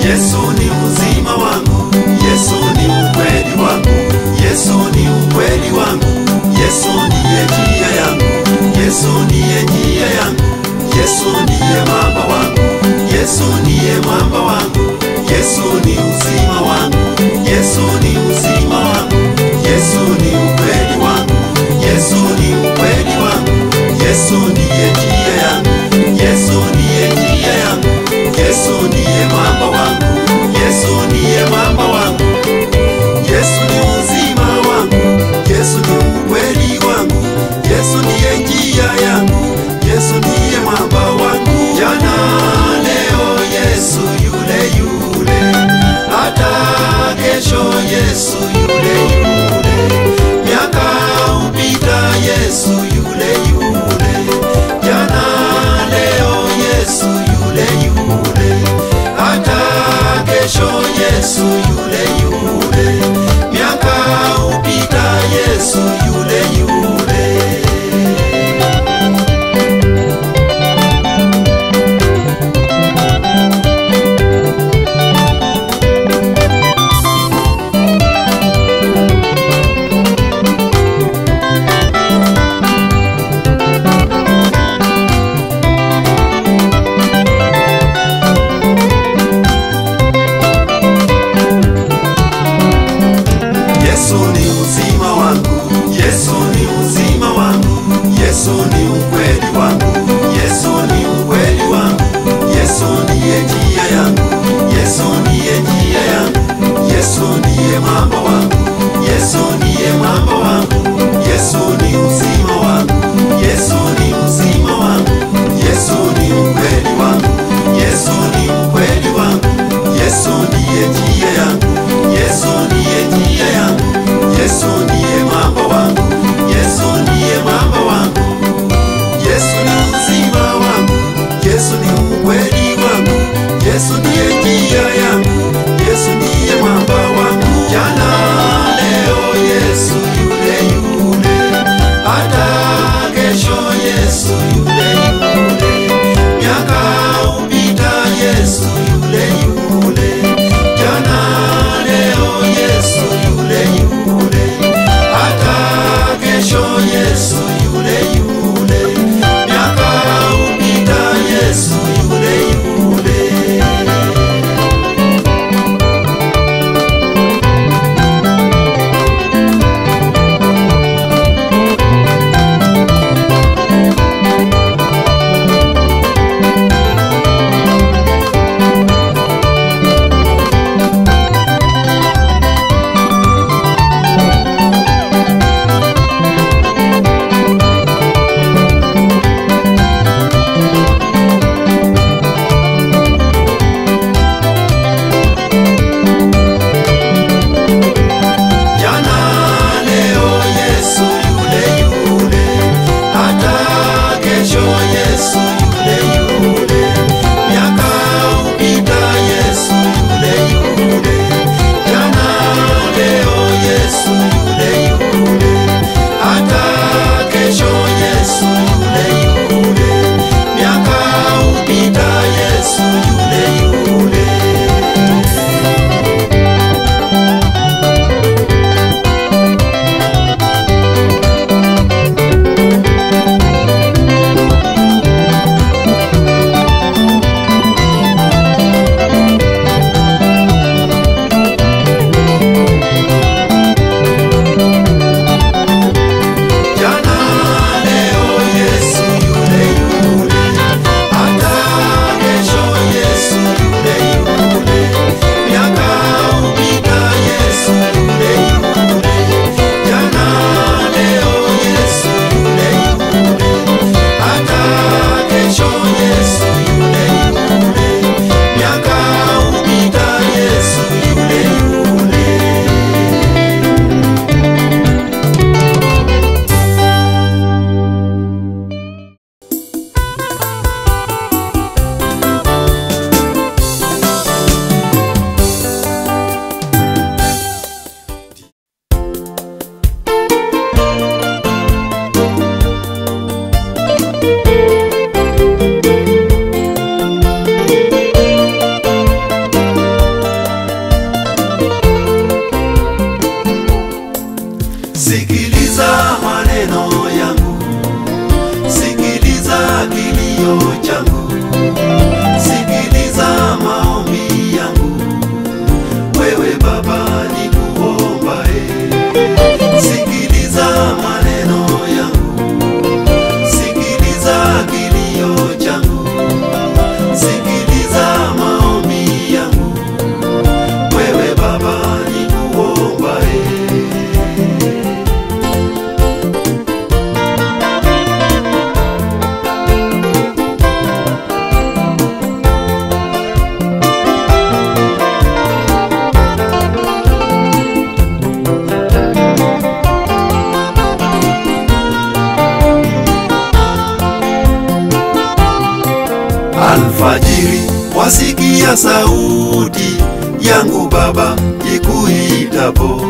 Yesu ni uzima wangu, Yesu ni ukweli wangu, Yesu ni ukweli wangu, Yesu ndiye njia yangu, Yesu ndiye njia yangu, Yesu ndiye mwamba wangu, Yesu ndiye mwamba wangu, Yesu ni uzima wangu, Yesu ni uzima wangu, Yesu ni ukweli wangu, Yesu ni ukweli wangu, Yesu ndiye njia yangu, Yesu ndiye njia yangu, Yesu ndiye mwamba wangu, Yesu ndiye mwamba wangu, Yesu ni uzima wangu, Yesu ni ukweli wangu, Yesu ndiye njia yangu, Yesu ndiye mwamba wangu. Jana leo Yesu yule yule, hata kesho Yesu yule yule, miaka upita Yesu yule yule, jana leo Yesu yule yule, hata kesho Yesu yule yule, miaka upita Yesu yule yule. Yesu ni uzima wangu, Yesu ni uzima wangu, Yesu ni ukweli wangu, Yesu ni ukweli wangu, Yesu ndiye njia yangu, Yesu ndiye njia yangu, Yesu ndiye mwamba wangu, Yesu ndiye mwamba wangu, Yesu ni uzima wangu, Yesu ni uzima wangu, Yesu ni ukweli wangu, Yesu ni ukweli wangu, Yesu ndiye njia yangu, Yesu ndiye njia yangu, Yesu ndiye mwamba wangu, Yesu ndiye mwamba wangu. wasikia sauti yangu Baba ikuitapo,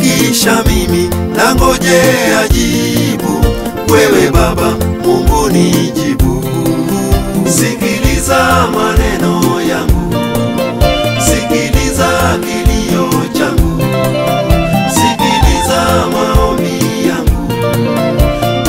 kisha mimi nangojea jibu, wewe Baba Mungu nijibu. Sikiliza maneno yangu, sikiliza kilio changu, sikiliza maombi yangu,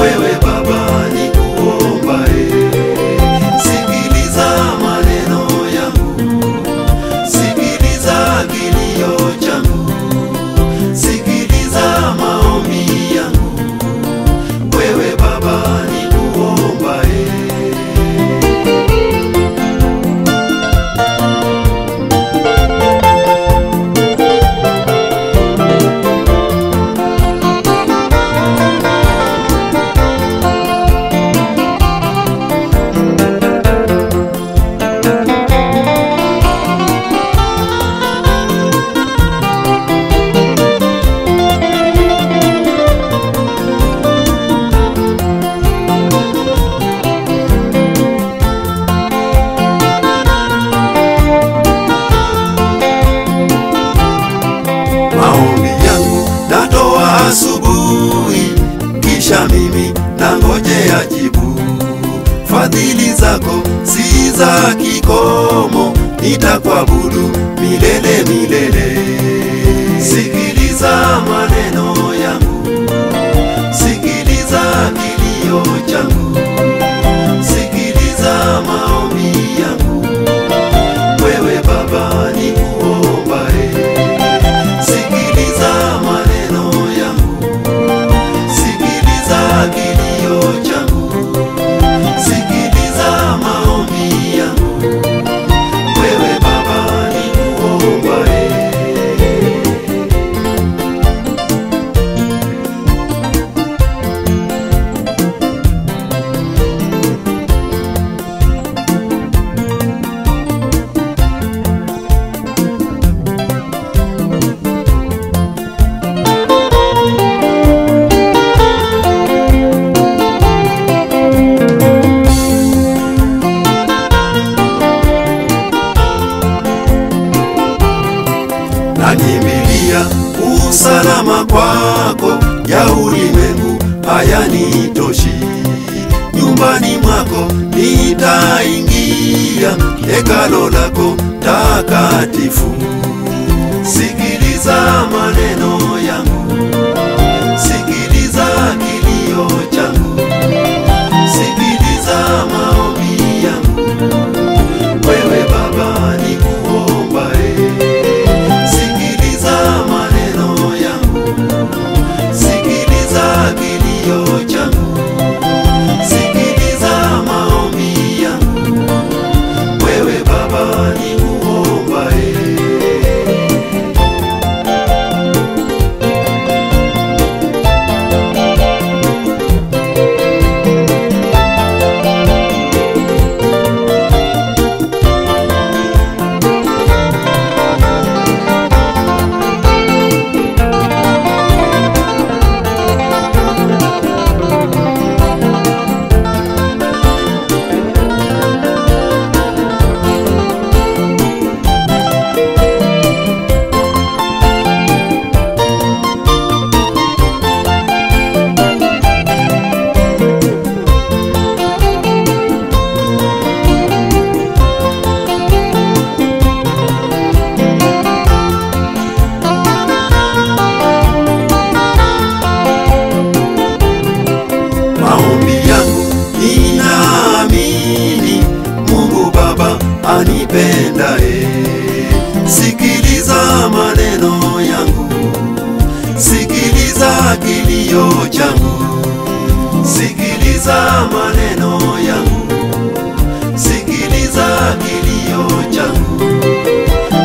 wewe Baba nikuombae. Sikiliza maneno yangu, sikiliza kilio changu, sikiliza maombi yangu, wewe Baba nikuombae. Maombi yangu natoa asubuhi, kisha mimi nangojea jibu. Fadhili zako si za kikomo, nitakuabudu milele milele. Sikiliza maneno yangu, sikiliza kilio changu, sikiliza maombi yangu, wewe Baba nikuombae. Sikiliza maneno yangu, sikiliza kilio changu, sikiliza maombi yangu, wewe Baba nikuombae. Nakimbilia usalama kwako, ya ulimwengu hayanitoshi. Nyumbani mwako nitaingia, hekalo lako takatifu. Sikiliza maneno yangu, sikiliza kilio changu, sikiliza maombi yangu, wewe Baba nikuombae. Sikiliza maneno yangu, sikiliza kilio changu, sikiliza maombi yangu, wewe Baba nikuombae. Maombi yangu ninaamini Mungu Baba anipendae. Sikiliza maneno yangu, sikiliza kilio changu, sikiliza maneno yangu, sikiliza kilio changu,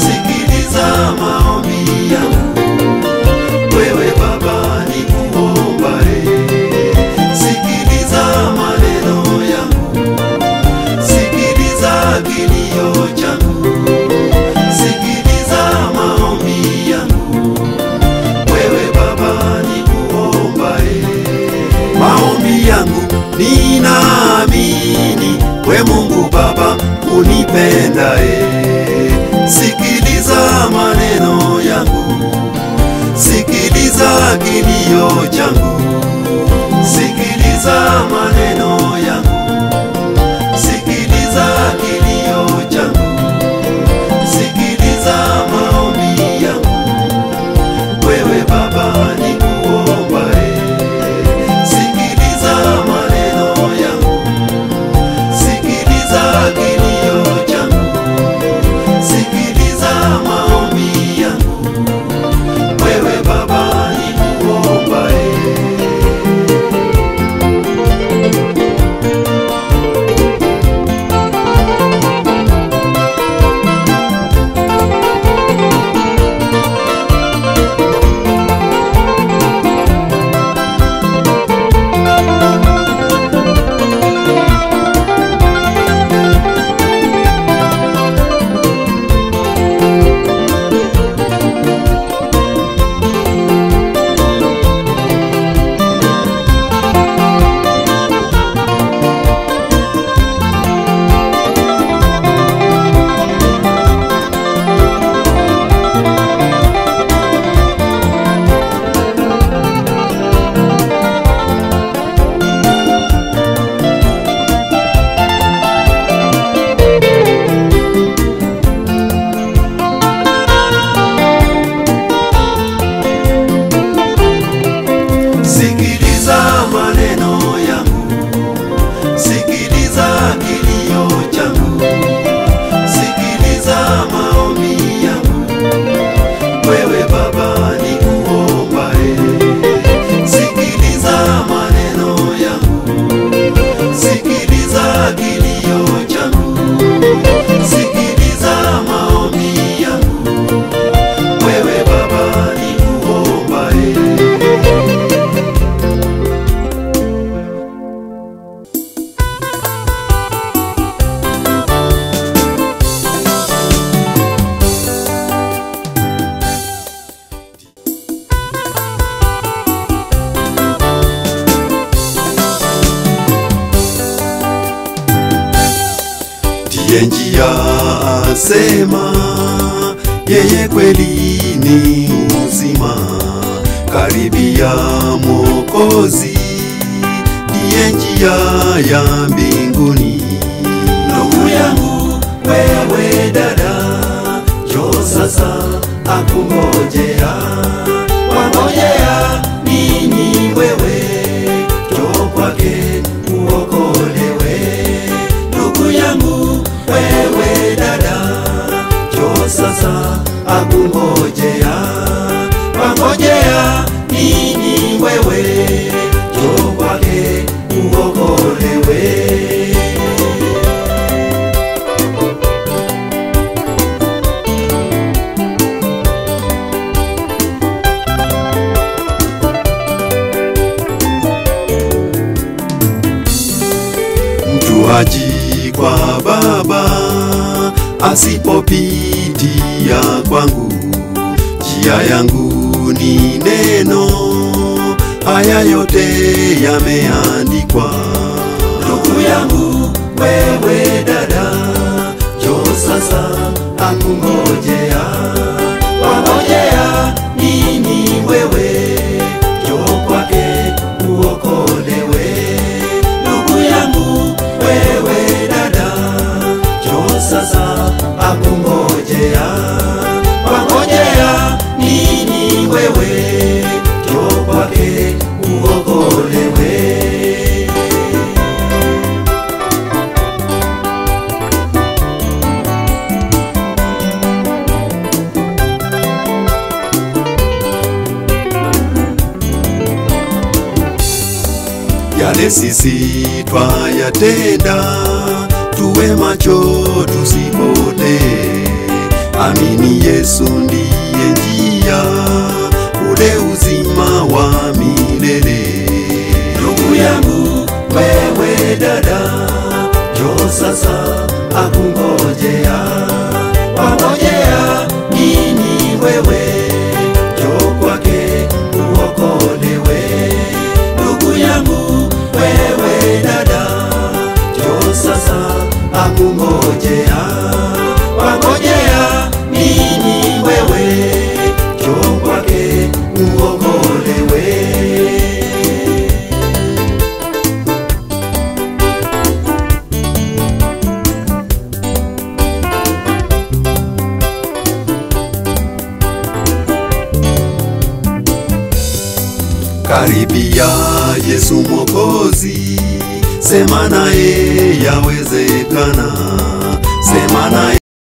sikiliza maombi yangu, wewe Baba nikuombae. Sikiliza maneno yangu, sikiliza kilio changu, sikiliza maombi yangu, wewe Baba nikuombae. Maombi yangu ninaamini, we Mungu Baba unipe unipendae. Sikiliza maneno yangu, sikiliza kilio changu, sikiliza maneno yangu, sikiliza kilio changu, sikiliza maombi yangu. Wewe Baba nikuombae, sikiliza maneno yangu, sikiliza kilio changu, sikiliza maombi yangu. Wewe Baba nikuombae. Sikiliza maneno yangu, sikiliza kilio changu, sikiliza maombi yangu. Wewe Baba nikuombae, sikiliza maneno yangu, sikiliza kilio changu, sikiliza maombi yangu. Wewe Baba nikuombae. Ndiye njia asema, yeye kweli ni uzima. Karibia Mwokozi, ndiye njia ya mbinguni. Ndugu yangu wewe dada, njoo sasa akungojea. Wangojea nini wewe? Njoo kwake uokolewe. Ndugu yangu wewe dada, njoo sasa akungojea. Wangojea nini wewe? Njoo kwake uokolewe. Mtu haji kwa Baba asipopitia kwangu. Njia yangu ni neno, haya yote yameandikwa. Ndugu yangu wewe dada, njoo sasa akungojea. Wangojea nini wewe? Njoo kwake uokolewe. Ndugu yangu wewe dada, njoo sasa akungojea. Wangojea nini wewe? Njoo kwake uokolewe. Yale sisi twayatenda, tuwe macho tusipotee. Amini Yesu ndiye njia, ule uzima wa milele. Ndugu yangu wewe dada, njoo sasa akungojea. Wangojea nini wewe? Njoo kwake uokolewe. Ndugu yangu wewe dada, njoo sasa akungojea. Karibia Yesu Mwokozi, sema naye yawezekana, sema naye